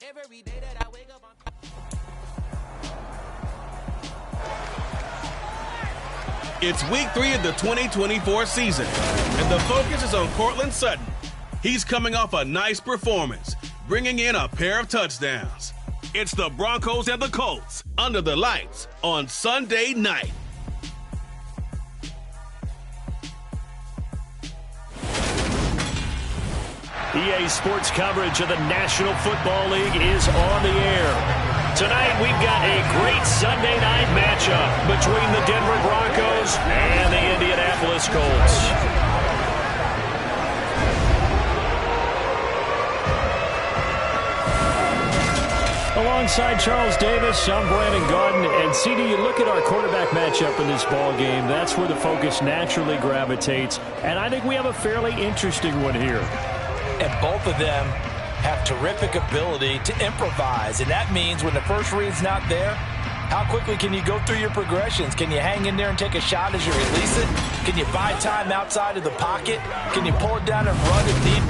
Every day that I wake up, It's week 3 of the 2024 season, and the focus is on Courtland Sutton. He's coming off a nice performance, bringing in a pair of touchdowns. It's the Broncos and the Colts under the lights on Sunday night. EA Sports coverage of the National Football League is on the air. Tonight, we've got a great Sunday night matchup between the Denver Broncos and the Indianapolis Colts. Alongside Charles Davis, I'm Brandon Gaudin. And CD, you look at our quarterback matchup in this ball game, that's where the focus naturally gravitates. And I think we have a fairly interesting one here. And both of them have terrific ability to improvise. And that means when the first read's not there, how quickly can you go through your progressions? Can you hang in there and take a shot as you release it? Can you buy time outside of the pocket? Can you pull it down and run if need?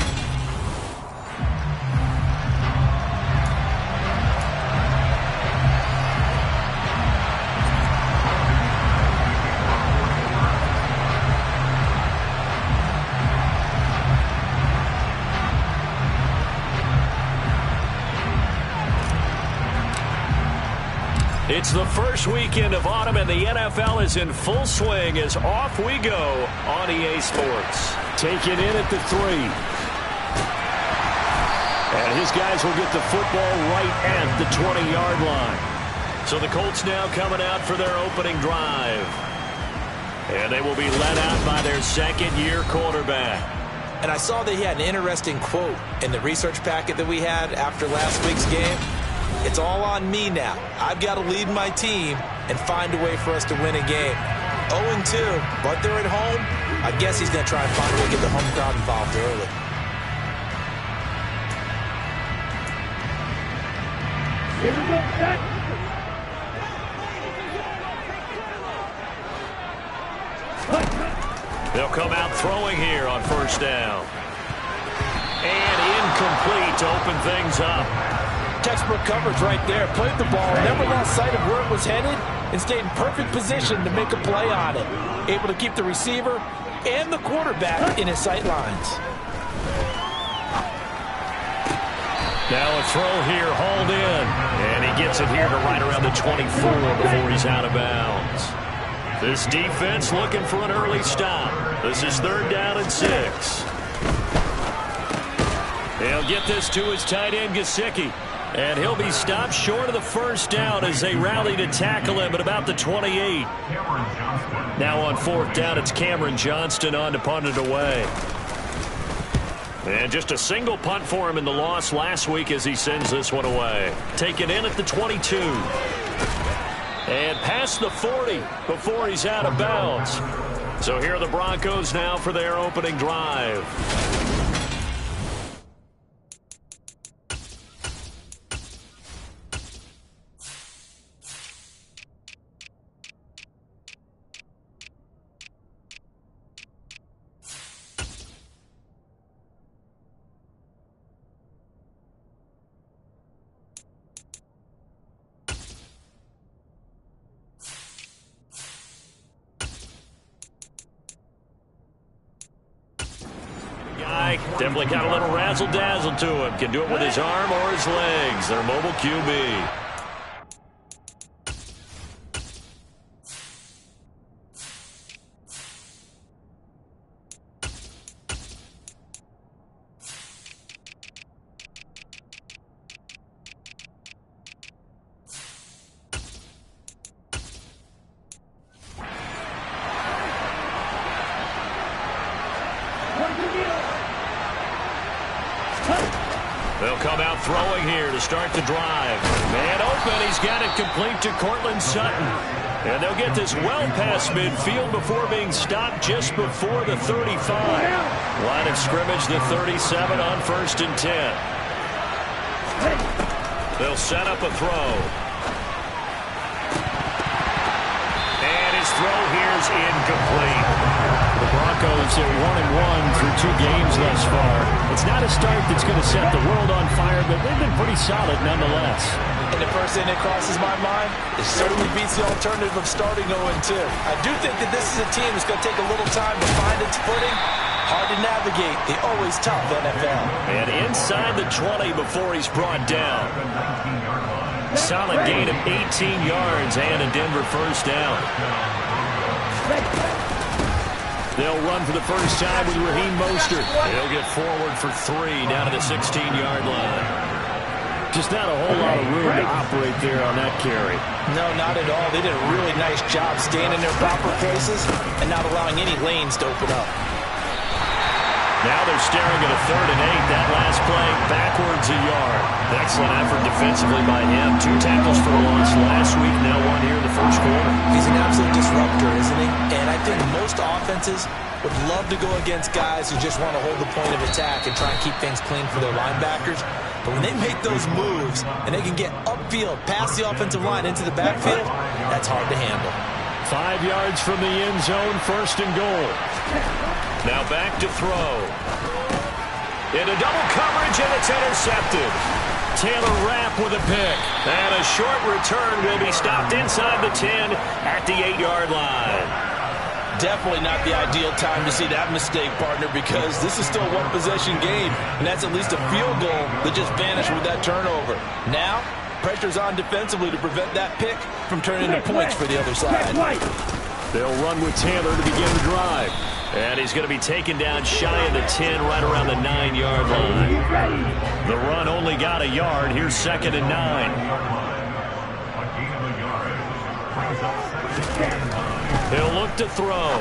It's the first weekend of autumn, and the NFL is in full swing as off we go on EA Sports. Take it in at the 3. And his guys will get the football right at the 20-yard line. So the Colts now coming out for their opening drive. And they will be led out by their second-year quarterback. And I saw that he had an interesting quote in the research packet that we had after last week's game. It's all on me now. I've got to lead my team and find a way for us to win a game. 0-2, but they're at home. I guess he's going to try and find a way to get the home crowd involved early. Here we go, set. They'll come out throwing here on first down. And incomplete to open things up. Textbook coverage right there. Played the ball, never lost sight of where it was headed, and stayed in perfect position to make a play on it. Able to keep the receiver and the quarterback in his sight lines. Now a throw here, hauled in. And he gets it here to right around the 24 before he's out of bounds. This defense looking for an early stop. This is 3rd down and 6. He'll get this to his tight end, Gesicki. And he'll be stopped short of the first down as they rally to tackle him at about the 28. Now on 4th down, it's Cameron Johnston on to punt it away. And just a single punt for him in the loss last week as he sends this one away. Taken in at the 22. And past the 40 before he's out of bounds. So here are the Broncos now for their opening drive. Definitely got a little razzle-dazzle to him. Can do it with his arm or his legs. Their mobile QB. They'll come out throwing here to start the drive. Man open, he's got it complete to Courtland Sutton. And they'll get this well past midfield before being stopped just before the 35. Line of scrimmage, the 37 on 1st and 10. They'll set up a throw. And his throw here is incomplete. The Broncos Steelers at 1-1 through 2 games thus far. It's not a start that's going to set the world on fire, but they've been pretty solid nonetheless. And the first thing that crosses my mind, it certainly beats the alternative of starting 0-2. I do think that this is a team that's going to take a little time to find its footing. Hard to navigate the always tough NFL. And inside the 20 before he's brought down. Solid gain of 18 yards and a Denver first down. They'll run for the first time with Raheem Mostert. He'll get forward for 3 down to the 16-yard line. Just not a whole lot of room to operate there on that carry. No, not at all. They did a really nice job staying in their proper places and not allowing any lanes to open up. Now they're staring at a 3rd and 8. That last play, backwards a yard. Excellent effort defensively by him. 2 tackles for a loss last week, now 1 here in the first quarter. He's an absolute disruptor, isn't he? And I think most offenses would love to go against guys who just want to hold the point of attack and try and keep things clean for their linebackers. But when they make those moves and they can get upfield, past the offensive line into the backfield, that's hard to handle. 5 yards from the end zone, 1st and goal. Now back to throw. Into double coverage, and it's intercepted. Taylor Rapp with a pick. And a short return will be stopped inside the 10 at the 8-yard line. Definitely not the ideal time to see that mistake, partner, because this is still a one-possession game, and that's at least a field goal that just vanished with that turnover. Now, pressure's on defensively to prevent that pick from turning into points for the other side. They'll run with Taylor to begin the drive. And he's going to be taken down shy of the 10, right around the 9-yard line. The run only got a yard. Here's 2nd and 9. He'll look to throw.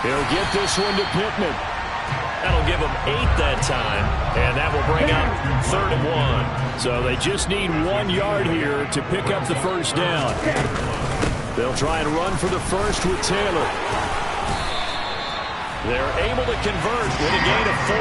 He'll get this one to Pittman. That'll give him 8 that time, and that will bring up 3rd and 1. So they just need 1 yard here to pick up the first down. They'll try and run for the first with Taylor. They're able to convert with a gain of 4.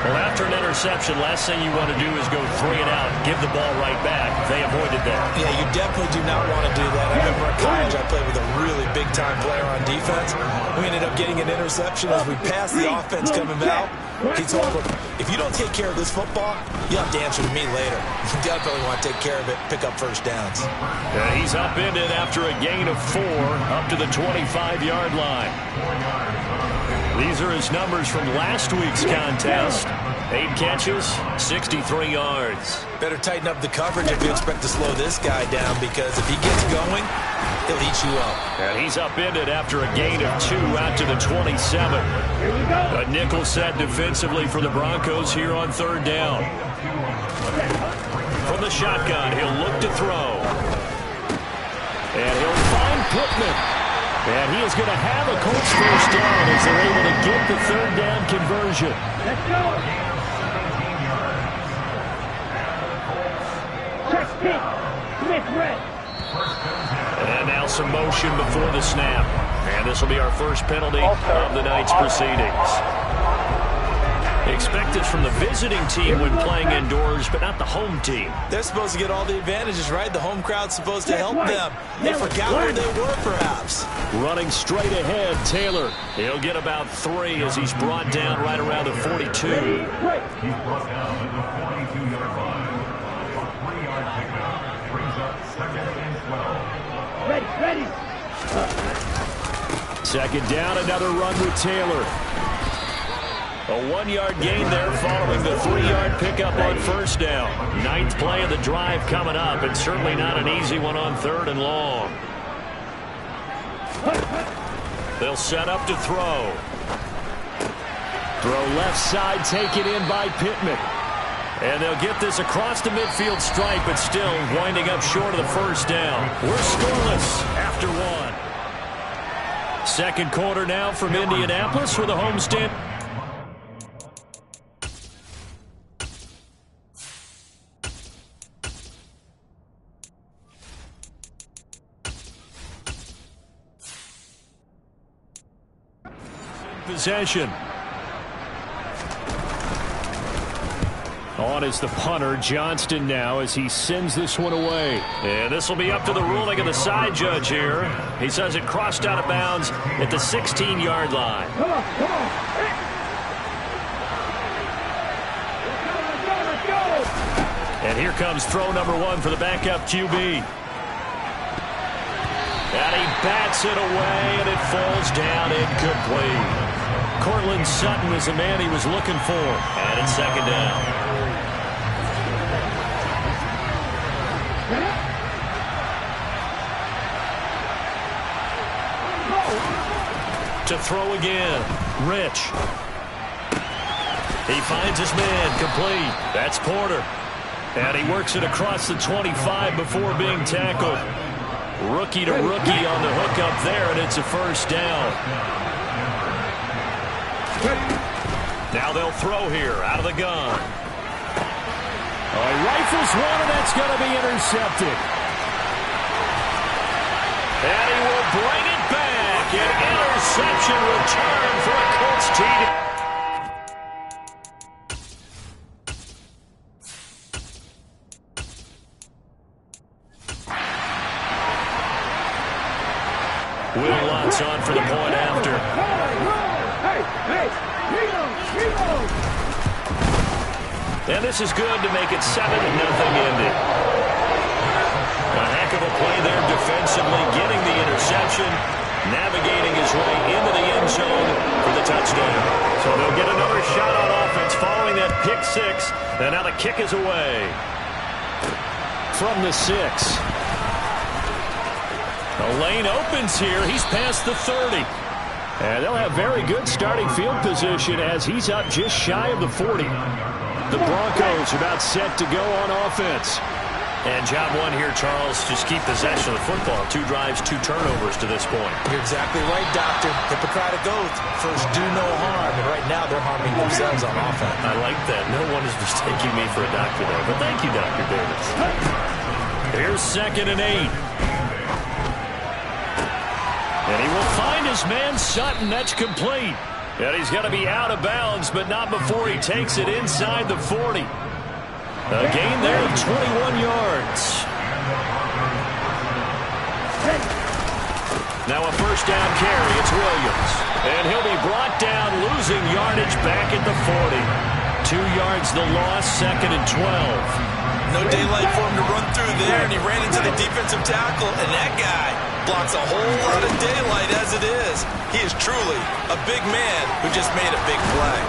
Well, after an interception, last thing you want to do is go 3 and out, give the ball right back. They avoided that. Yeah, you definitely do not want to do that. I remember in college I played with a really big-time player on defense. We ended up getting an interception as we passed the offense coming out. He told him, if you don't take care of this football, you'll have to answer to me later. You definitely want to take care of it, pick up first downs. And he's upended after a gain of 4 up to the 25-yard line. These are his numbers from last week's contest. 8 catches, 63 yards. Better tighten up the coverage if you expect to slow this guy down, because if he gets going, he'll eat you up. And he's upended after a gain of 2 out to the 27. A nickel set defensively for the Broncos here on 3rd down. From the shotgun, he'll look to throw. And he'll find Pittman. And he is going to have a Colts first down as they're able to get the 3rd down conversion. Let's go. Check pick. Smith red. And now some motion before the snap. And this will be our first penalty of the night's proceedings. Expect this from the visiting team when playing indoors, but not the home team. They're supposed to get all the advantages, right? The home crowd's supposed to help them. They forgot where they were, perhaps. Running straight ahead, Taylor. He'll get about 3 as he's brought down right around the 42. He's brought down at the 42-yard line. A 3-yard pickup brings up 2nd and 12. Ready. 2nd down, another run with Taylor. A 1-yard gain there following the 3-yard pickup on 1st down. 9th play of the drive coming up, and certainly not an easy one on 3rd and long. They'll set up to throw. Throw left side, taken in by Pittman. And they'll get this across the midfield stripe, but still winding up short of the first down. We're scoreless after 1. 2nd quarter now from Indianapolis with a homestand. Possession. On is the punter, Johnston, now, as he sends this one away. And this will be up to the ruling of the side judge here. He says it crossed out of bounds at the 16-yard line. Come on. And here comes throw number 1 for the backup QB. And he bats it away, and it falls down incomplete. Cortland Sutton is the man he was looking for. And it's second down. To throw again, Rich. He finds his man, complete. That's Porter. And he works it across the 25 before being tackled. Rookie to rookie on the hook up there, and it's a first down. Now they'll throw here out of the gun. Rifles one, and that's going to be intercepted. And he will bring it back. An interception return for a Colts TD. Will Lutz on for the point after. And this is good to make it 7-0 Indy. A heck of a play there defensively, getting the interception, navigating his way into the end zone for the touchdown. So they'll get another shot on offense following that pick 6. And now the kick is away. From the 6. The lane opens here. He's past the 30. And they'll have very good starting field position as he's up just shy of the 40. The Broncos about set to go on offense. And job 1 here, Charles, just keep possession of the football. 2 drives, 2 turnovers to this point. You're exactly right, Doctor. Hippocratic oath. First, do no harm. And right now, they're harming themselves on offense. I like that. No one is mistaking me for a doctor there. But thank you, Dr. Davis. Here's 2nd and 8. And he will find his man Sutton. That's complete. And he's going to be out of bounds, but not before he takes it inside the 40. A gain there of 21 yards. Now a first down carry. It's Williams. And he'll be brought down, losing yardage back at the 40. 2 yards the loss, 2nd and 12. No daylight for him to run through there, and he ran into the defensive tackle, and that guy blocks a whole lot of daylight as it is. He is truly a big man who just made a big play.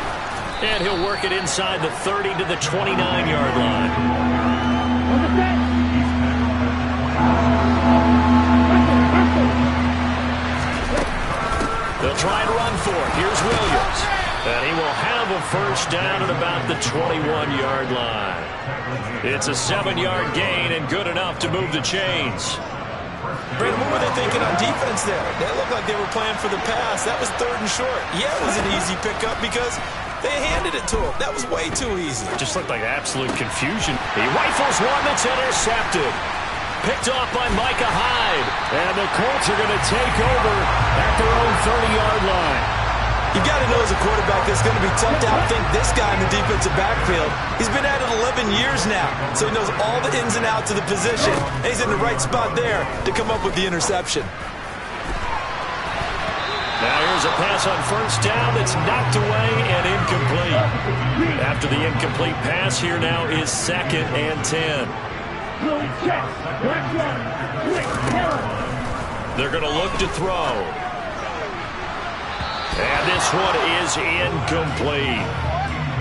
And he'll work it inside the 30 to the 29-yard line. They'll try to run for it. Here's Williams. And he will have a first down at about the 21-yard line. It's a 7-yard gain and good enough to move the chains. Brandon, what were they thinking on defense there? They looked like they were playing for the pass. That was 3rd and short. Yeah, it was an easy pickup because they handed it to him. That was way too easy. It just looked like absolute confusion. He rifles one that's intercepted. Picked off by Micah Hyde. And the Colts are going to take over at their own 30-yard line. You got to know as a quarterback it's going to be tough to outthink this guy in the defensive backfield. He's been at it 11 years now, so he knows all the ins and outs of the position. And he's in the right spot there to come up with the interception. Now here's a pass on first down that's knocked away and incomplete. After the incomplete pass, here now is 2nd and 10. They're going to look to throw. And this one is incomplete.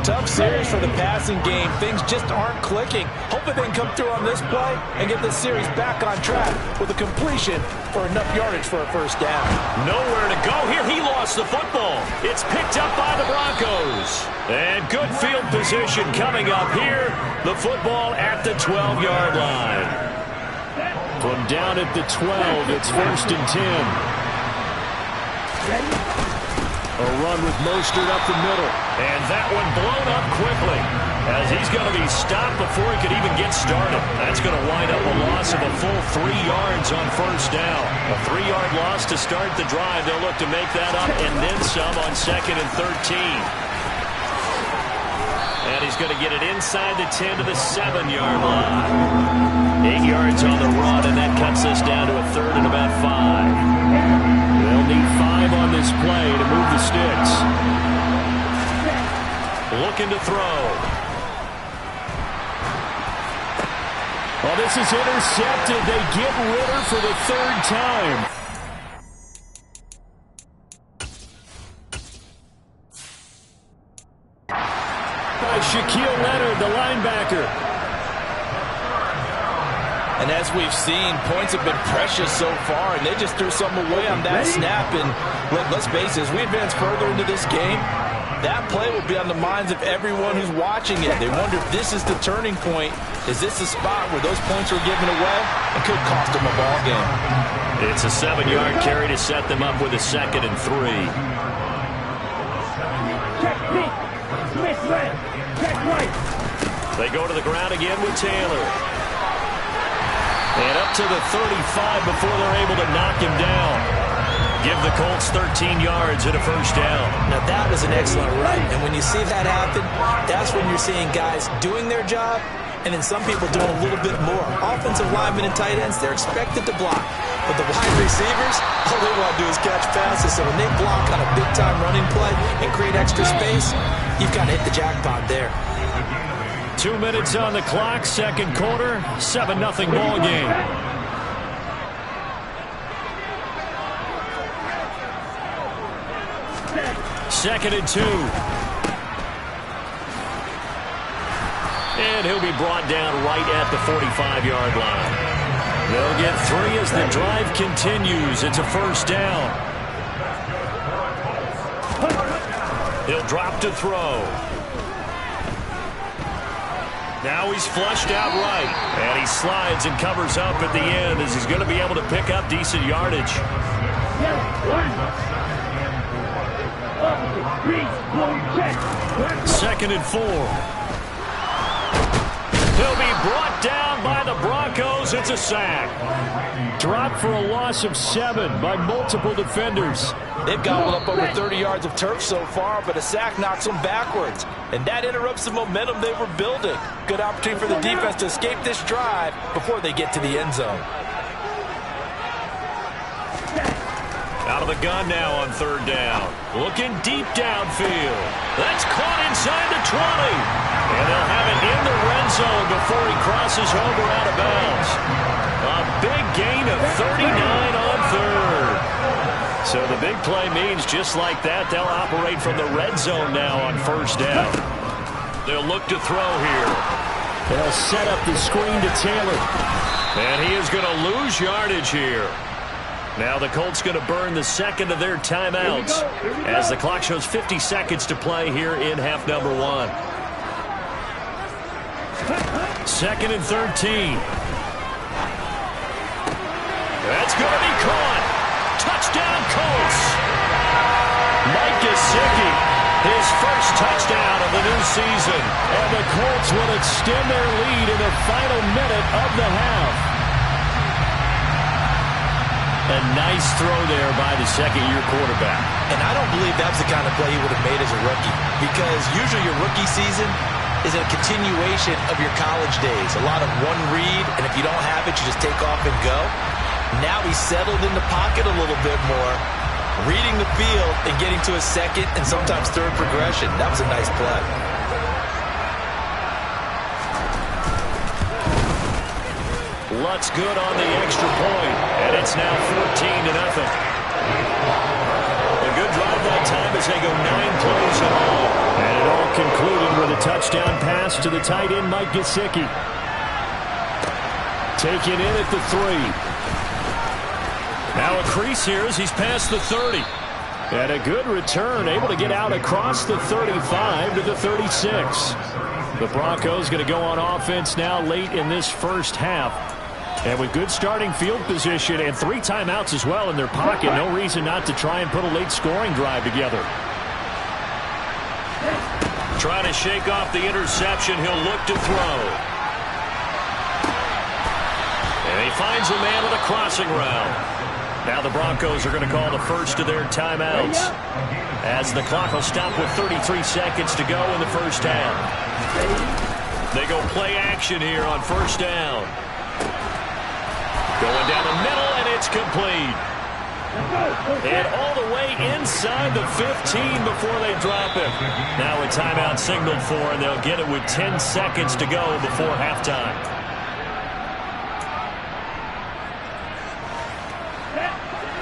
Tough series for the passing game. Things just aren't clicking. Hoping they can come through on this play and get this series back on track with a completion for enough yardage for a first down. Nowhere to go here. He lost the football. It's picked up by the Broncos. And good field position coming up here. The football at the 12-yard line. From down at the 12, it's 1st and 10. A run with Mostert up the middle. And that one blown up quickly as he's going to be stopped before he could even get started. That's going to wind up a loss of a full 3 yards on first down. A 3-yard loss to start the drive. They'll look to make that up and then some on 2nd and 13. And he's going to get it inside the 10 to the 7-yard line. 8 yards on the run, and that cuts us down to a 3rd and about 5. They'll need 5 on this play to move the sticks. Looking to throw. Well, this is intercepted. They get Ritter for the 3rd time. By Shaquille Leonard, the linebacker. And as we've seen, points have been precious so far, and they just threw something away on that snap. And let's face it, as we advance further into this game, that play will be on the minds of everyone who's watching it. They wonder if this is the turning point. Is this the spot where those points were given away? It could cost them a ball game. It's a 7-yard carry to set them up with a 2nd and 3. Check deep. Smith left. Check right. They go to the ground again with Taylor. And up to the 35 before they're able to knock him down. Give the Colts 13 yards and a 1st down. Now that was an excellent run. And when you see that happen, that's when you're seeing guys doing their job and then some people doing a little bit more. Offensive linemen and tight ends, they're expected to block. But the wide receivers, all they want to do is catch passes. So when they block on a big-time running play and create extra space, you've got to hit the jackpot there. 2 minutes on the clock, 2nd quarter, 7-0 ball game. Second and 2. And he'll be brought down right at the 45-yard line. They'll get 3 as the drive continues. It's a 1st down. He'll drop to throw. Now he's flushed out right. And he slides and covers up at the end as he's going to be able to pick up decent yardage. 2nd and 4. He'll be brought down by the Broncos. It's a sack. Dropped for a loss of 7 by multiple defenders. They've gobbled up over 30 yards of turf so far, but a sack knocks them backwards. And that interrupts the momentum they were building. Good opportunity for the defense to escape this drive before they get to the end zone. Out of the gun now on 3rd down. Looking deep downfield. That's caught inside the 20. And they'll have it in the red zone before he crosses over out of bounds. A big gain of 39 on 3rd. So the big play means just like that, they'll operate from the red zone now on 1st down. They'll look to throw here. They'll set up the screen to Taylor. And he is going to lose yardage here. Now the Colts going to burn the 2nd of their timeouts as the clock shows 50 seconds to play here in half number 1. 2nd and 13. That's going to be caught. Touchdown Colts. Mike Gesicki, his first touchdown of the new season. And the Colts will extend their lead in the final minute of the half. A nice throw there by the 2nd-year quarterback. And I don't believe that's the kind of play he would have made as a rookie, because usually your rookie season is a continuation of your college days. A lot of one read, and if you don't have it, you just take off and go. Now he's settled in the pocket a little bit more, reading the field and getting to a 2nd and sometimes 3rd progression. That was a nice play. Lutz good on the extra point, and it's now 14-0. A good drive that time as they go 9 plays in all. And it all concluded with a touchdown pass to the tight end, Mike Gesicki. Taken in at the 3. Now a crease here as he's past the 30. And a good return, able to get out across the 35 to the 36. The Broncos going to go on offense now late in this first half. And with good starting field position and 3 timeouts as well in their pocket, no reason not to try and put a late scoring drive together. Trying to shake off the interception, he'll look to throw. And he finds a man with a crossing route. Now the Broncos are going to call the first of their timeouts, as the clock will stop with 33 seconds to go in the first half. They go play action here on first down. Going down the middle, and it's complete. And all the way inside the 15 before they drop it. Now a timeout signaled for, and they'll get it with 10 seconds to go before halftime.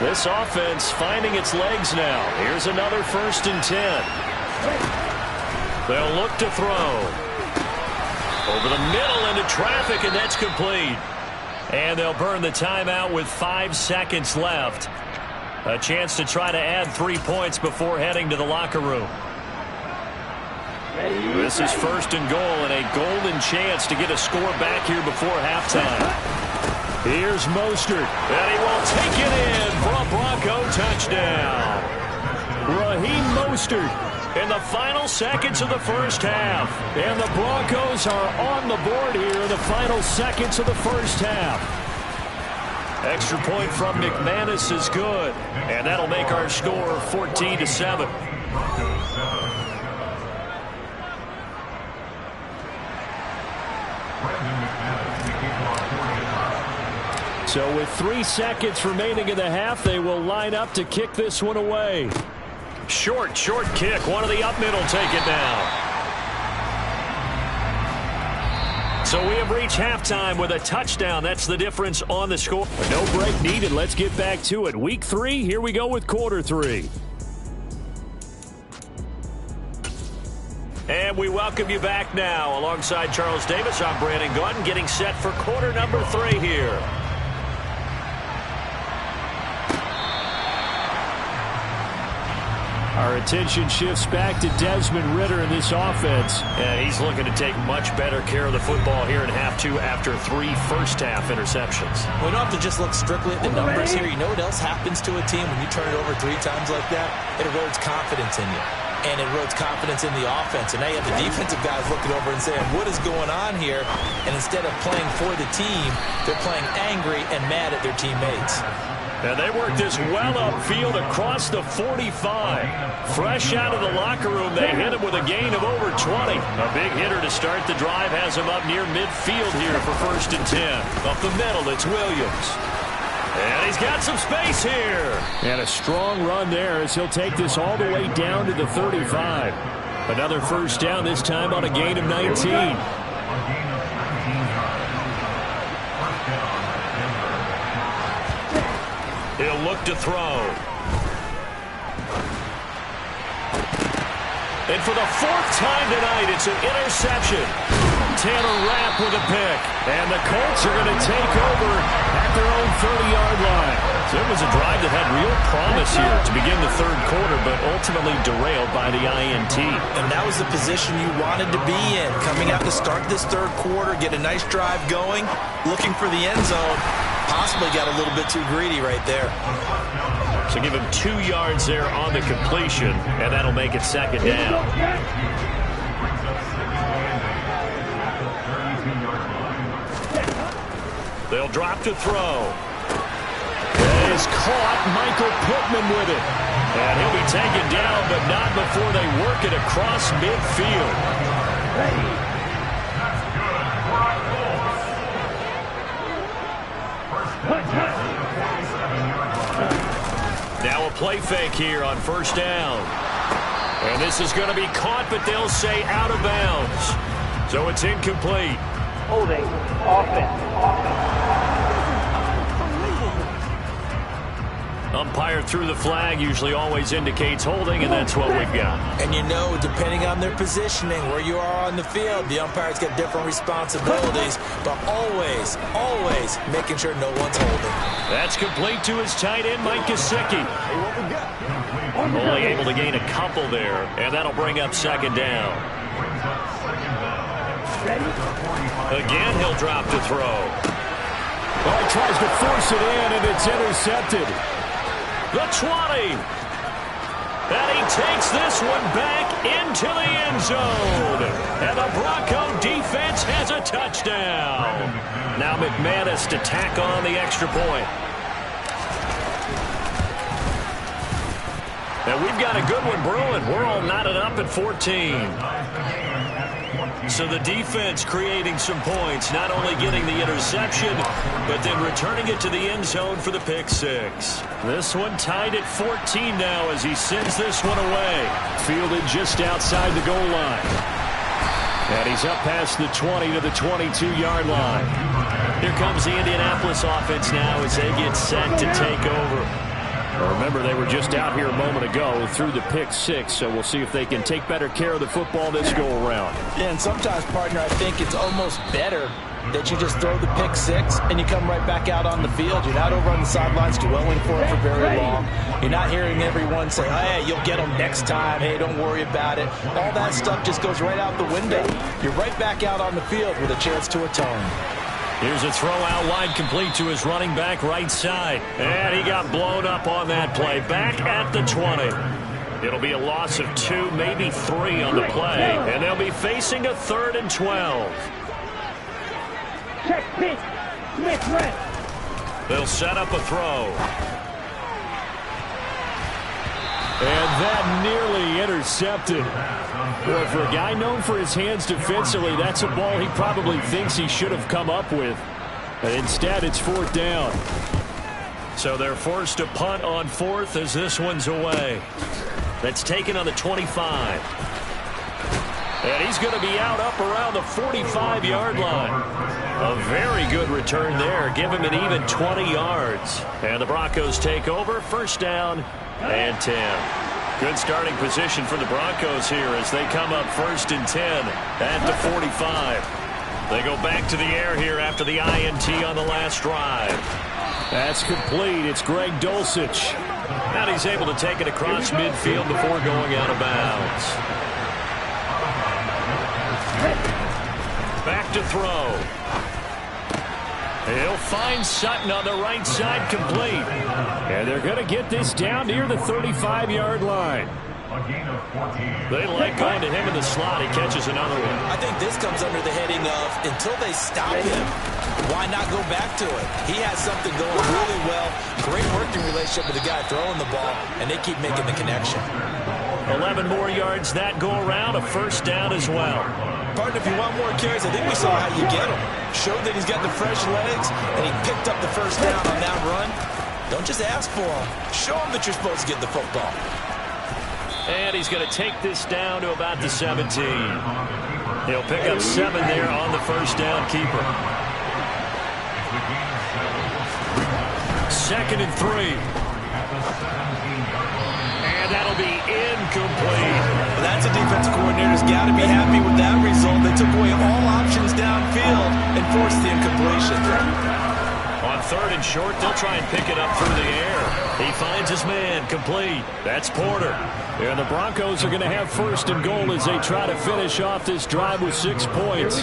This offense finding its legs now. Here's another 1st and 10. They'll look to throw. Over the middle into traffic, and that's complete. And they'll burn the timeout with 5 seconds left. A chance to try to add 3 points before heading to the locker room. This is 1st and goal, and a golden chance to get a score back here before halftime. Here's Mostert, and he will take it in for a Bronco touchdown. Raheem Mostert in the final seconds of the first half. And the Broncos are on the board here in the final seconds of the first half. Extra point from McManus is good, and that'll make our score 14-7. So with 3 seconds remaining in the half, they will line up to kick this one away. Short kick. One of the up middle take it down. So we have reached halftime with a touchdown. That's the difference on the score. No break needed. Let's get back to it. Week 3, here we go with quarter 3. And we welcome you back now. Alongside Charles Davis, I'm Brandon Gaudin, getting set for quarter number 3 here. Our attention shifts back to Desmond Ridder in this offense. And he's looking to take much better care of the football here in half 2 after 3 first-half interceptions. We don't have to just look strictly at the numbers here. You know what else happens to a team when you turn it over 3 times like that? It erodes confidence in you. And it erodes confidence in the offense. And now you have the defensive guys looking over and saying, what is going on here? And instead of playing for the team, they're playing angry and mad at their teammates. And they work this well upfield across the 45. Fresh out of the locker room, they hit him with a gain of over 20. A big hitter to start the drive has him up near midfield here for 1st and 10. Up the middle, it's Williams. And he's got some space here. And a strong run there as he'll take this all the way down to the 35. Another first down, this time on a gain of 19. He'll look to throw. And for the 4th time tonight, it's an interception. Taylor Rapp with a pick. And the Colts are going to take over at their own 30-yard line. So it was a drive that had real promise here to begin the 3rd quarter, but ultimately derailed by the INT. And that was the position you wanted to be in. Coming out to start this 3rd quarter, get a nice drive going, looking for the end zone. Possibly got a little bit too greedy right there. So give him 2 yards there on the completion, and that'll make it 2nd down. They'll drop to throw. It is caught. Michael Pittman with it. And he'll be taken down, but not before they work it across midfield. Now a play fake here on 1st down. And this is going to be caught, but they'll say out of bounds. So it's incomplete. Holding. Offense. Umpire threw the flag, usually always indicates holding, and that's what we've got. And you know, depending on their positioning, where you are on the field, the umpire's got different responsibilities, but always making sure no one's holding. That's complete to his tight end, Mike Gesicki. Only able to gain a couple there, and that'll bring up 2nd down. Again, he'll drop to throw. Well, he tries to force it in, and it's intercepted. The 20. And he takes this one back into the end zone. And the Bronco defense has a touchdown. Now McManus to tack on the extra point. And we've got a good one brewing. We're all knotted up at 14. So the defense creating some points, not only getting the interception, but then returning it to the end zone for the pick six. This one tied at 14 now as he sends this one away. Fielded just outside the goal line. And he's up past the 20 to the 22-yard line. Here comes the Indianapolis offense now as they get set to take over. Remember, they were just out here a moment ago through the pick six, so we'll see if they can take better care of the football this go-around. Yeah, and sometimes, partner, I think it's almost better that you just throw the pick six and you come right back out on the field. You're not over on the sidelines dwelling for it for very long. You're not hearing everyone say, hey, you'll get them next time. Hey, don't worry about it. All that stuff just goes right out the window. You're right back out on the field with a chance to atone. Here's a throw out wide complete to his running back right side. And he got blown up on that play. Back at the 20. It'll be a loss of 2, maybe 3 on the play. And they'll be facing a 3rd and 12. Check pitch. Smith left. They'll set up a throw. And that nearly intercepted. Boy, for a guy known for his hands defensively, that's a ball he probably thinks he should have come up with. But instead, it's 4th down. So they're forced to punt on 4th as this one's away. That's taken on the 25. And he's going to be out up around the 45-yard line. A very good return there. Give him an even 20 yards. And the Broncos take over. 1st down and 10. Good starting position for the Broncos here as they come up 1st and 10 at the 45. They go back to the air here after the INT on the last drive. That's complete. It's Greg Dulcich. And he's able to take it across midfield before going out of bounds. Back to throw. He'll find Sutton on the right side, complete. And they're going to get this down near the 35-yard line. They like going to him in the slot. He catches another one. I think this comes under the heading of until they stop him, why not go back to it? He has something going really well. Great working relationship with the guy throwing the ball, and they keep making the connection. 11 more yards that go around, a 1st down as well. Partner, if you want more carries, I think we saw how you get him. Showed that he's got the fresh legs, and he picked up the 1st down on that run. Don't just ask for him. Show him that you're supposed to get the football. And he's going to take this down to about the 17. He'll pick up 7 there on the 1st down keeper. 2nd and 3. And that'll be incomplete. Well, that's a defensive coordinator's got to be happy with that result. They took away all options downfield and forced the incompletion. On 3rd and short, they'll try and pick it up through the air. He finds his man, complete. That's Porter. And the Broncos are going to have 1st and goal as they try to finish off this drive with 6 points.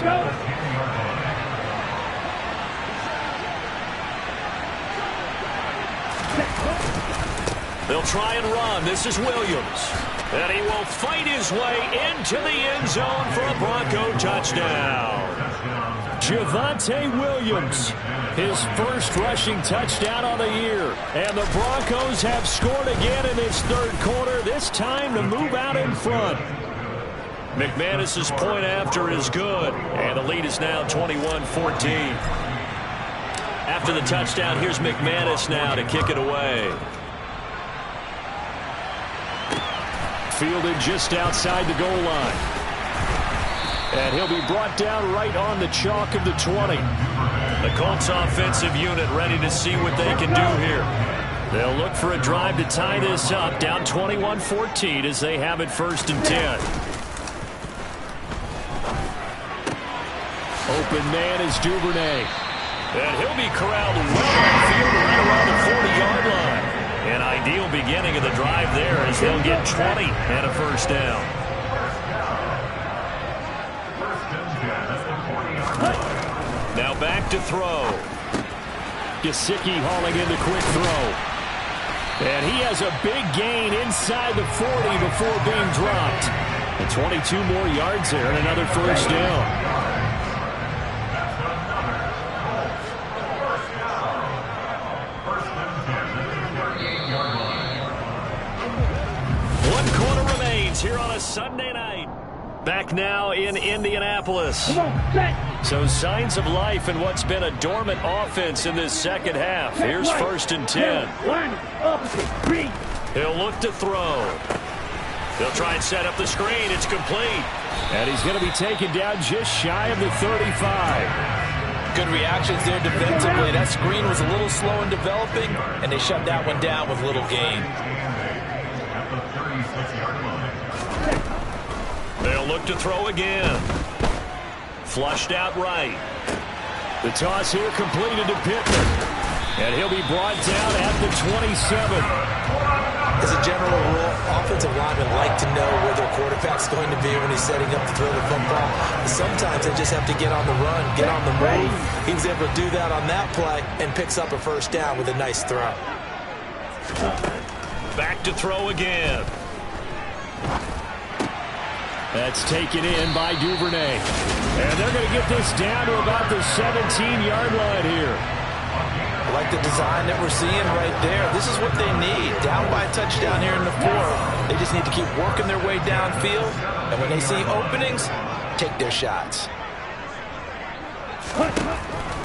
They'll try and run. This is Williams. And he will fight his way into the end zone for a Bronco touchdown. Javonte Williams, his 1st rushing touchdown on the year. And the Broncos have scored again in this 3rd quarter, this time to move out in front. McManus's point after is good. And the lead is now 21-14. After the touchdown, here's McManus now to kick it away. Fielded just outside the goal line. And he'll be brought down right on the chalk of the 20. The Colts offensive unit ready to see what they can do here. They'll look for a drive to tie this up, down 21-14 as they have it 1st and 10. Open man is Duvernay. And he'll be corralled well upfield right around the 40-yard line. An ideal beginning of the drive there as they'll get 20 and a 1st down. Now back to throw. Gesicki hauling in the quick throw. And he has a big gain inside the 40 before being dropped. And 22 more yards there and another 1st down. Sunday night. Back now in Indianapolis. Come on, set. So signs of life in what's been a dormant offense in this second half. Here's 1st and 10. Line opposite, green. He'll look to throw. He'll try and set up the screen. It's complete. And he's going to be taken down just shy of the 35. Good reactions there defensively. That screen was a little slow in developing, and they shut that one down with little gain. They'll look to throw again. Flushed out right. The toss here completed to Pittman. And he'll be brought down at the 27. As a general rule, offensive linemen like to know where their quarterback's going to be when he's setting up to throw the football. But sometimes they just have to get on the run, get on the move. He was able to do that on that play and picks up a 1st down with a nice throw. Back to throw again. That's taken in by Duvernay. And they're going to get this down to about the 17-yard line here. I like the design that we're seeing right there. This is what they need. Down by a touchdown here in the 4th. They just need to keep working their way downfield. And when they see openings, take their shots.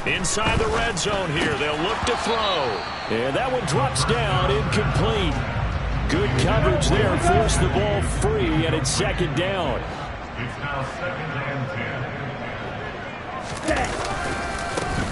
Inside the red zone here. They'll look to throw. And that one drops down, incomplete. Good coverage there. Forced the ball free, and it's 2nd down. It's now 2nd and 10.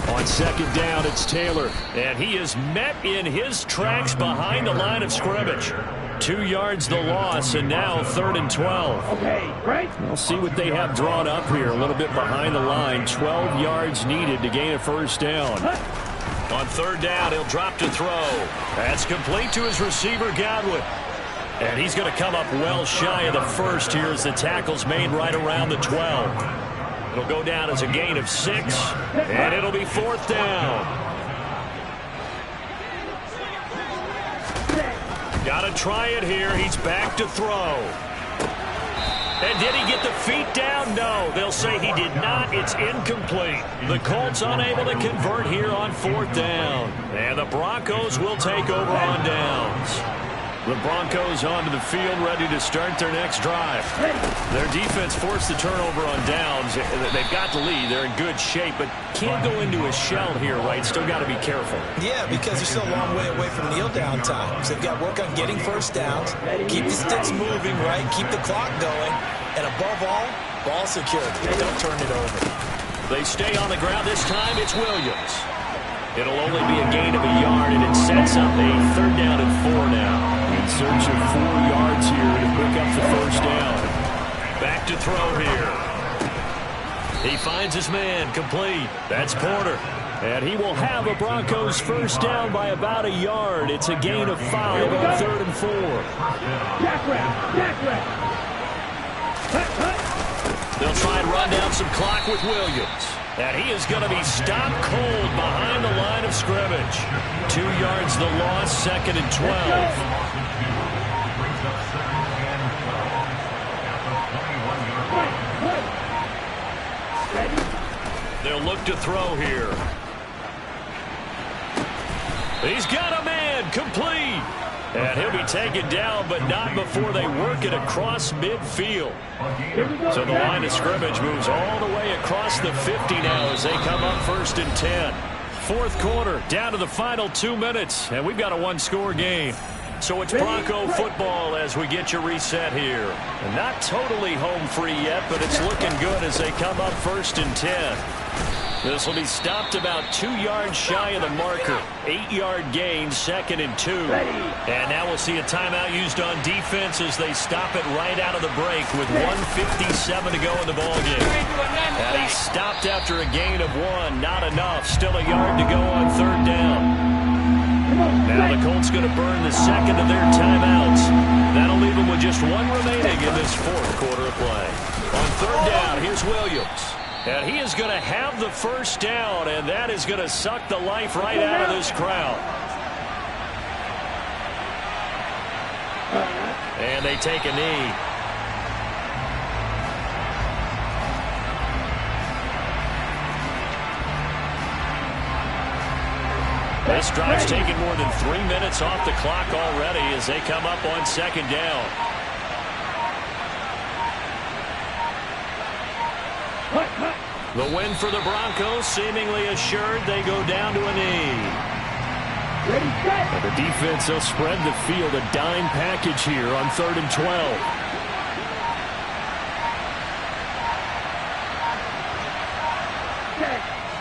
On 2nd down, it's Taylor. And he is met in his tracks behind the line of scrimmage. 2 yards the loss, and now 3rd and 12. Okay, right. We'll see what they have drawn up here. A little bit behind the line. 12 yards needed to gain a 1st down. On 3rd down, he'll drop to throw. That's complete to his receiver, Godwin. And he's going to come up well shy of the 1st here as the tackle's made right around the 12. It'll go down as a gain of 6, and it'll be 4th down. Got to try it here. He's back to throw. And did he get the feet down? No. They'll say he did not. It's incomplete. The Colts unable to convert here on 4th down. And the Broncos will take over on downs. The Broncos onto the field, ready to start their next drive. Their defense forced the turnover on downs. They've got the lead. They're in good shape, but can't go into a shell here, right? Still got to be careful. Yeah, because they're still a long way away from kneel down time. So they've got to work on getting 1st downs, keep the sticks moving, right? Keep the clock going. And above all, ball security. Don't turn it over. They stay on the ground. This time it's Williams. It'll only be a gain of a yard, and it sets up a 3rd down and 4 now. In search of 4 yards here to pick up the 1st down. Back to throw here. He finds his man, complete. That's Porter. And he will have a Broncos 1st down by about a yard. It's a gain of 5 on 3rd and 4. Jack route, jack route. They'll try and run down some clock with Williams. And he is going to be stopped cold behind the line of scrimmage. 2 yards the loss, 2nd and 12. They'll look to throw here. He's got a man, complete. And he'll be taken down, but not before they work it across midfield. So the line of scrimmage moves all the way across the 50 now as they come up 1st and 10. 4th quarter, down to the final 2 minutes, and we've got a 1-score game. So it's Bronco football as we get you reset here. And not totally home free yet, but it's looking good as they come up 1st and 10. This will be stopped about 2 yards shy of the marker. 8-yard gain, 2nd and 2. And now we'll see a timeout used on defense as they stop it right out of the break with 1:57 to go in the ballgame. And he stopped after a gain of 1. Not enough. Still a yard to go on 3rd down. Now the Colts going to burn the 2nd of their timeouts. That'll leave them with just 1 remaining in this 4th quarter of play. On 3rd down, here's Williams. And he is going to have the 1st down, and that is going to suck the life right out of this crowd. And they take a knee. This drive's taken more than 3 minutes off the clock already as they come up on 2nd down. The win for the Broncos seemingly assured. They go down to a knee. Ready, set. And the defense, they'll spread the field, a dime package here on 3rd and 12.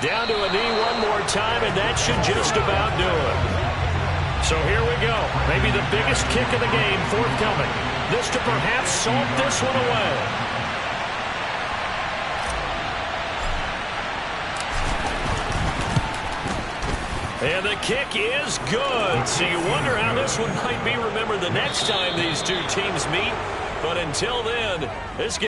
Down to a knee one more time, and that should just about do it. So here we go. Maybe the biggest kick of the game forthcoming. This to perhaps salt this one away. And the kick is good. So you wonder how this one might be remembered the next time these two teams meet. But until then, this game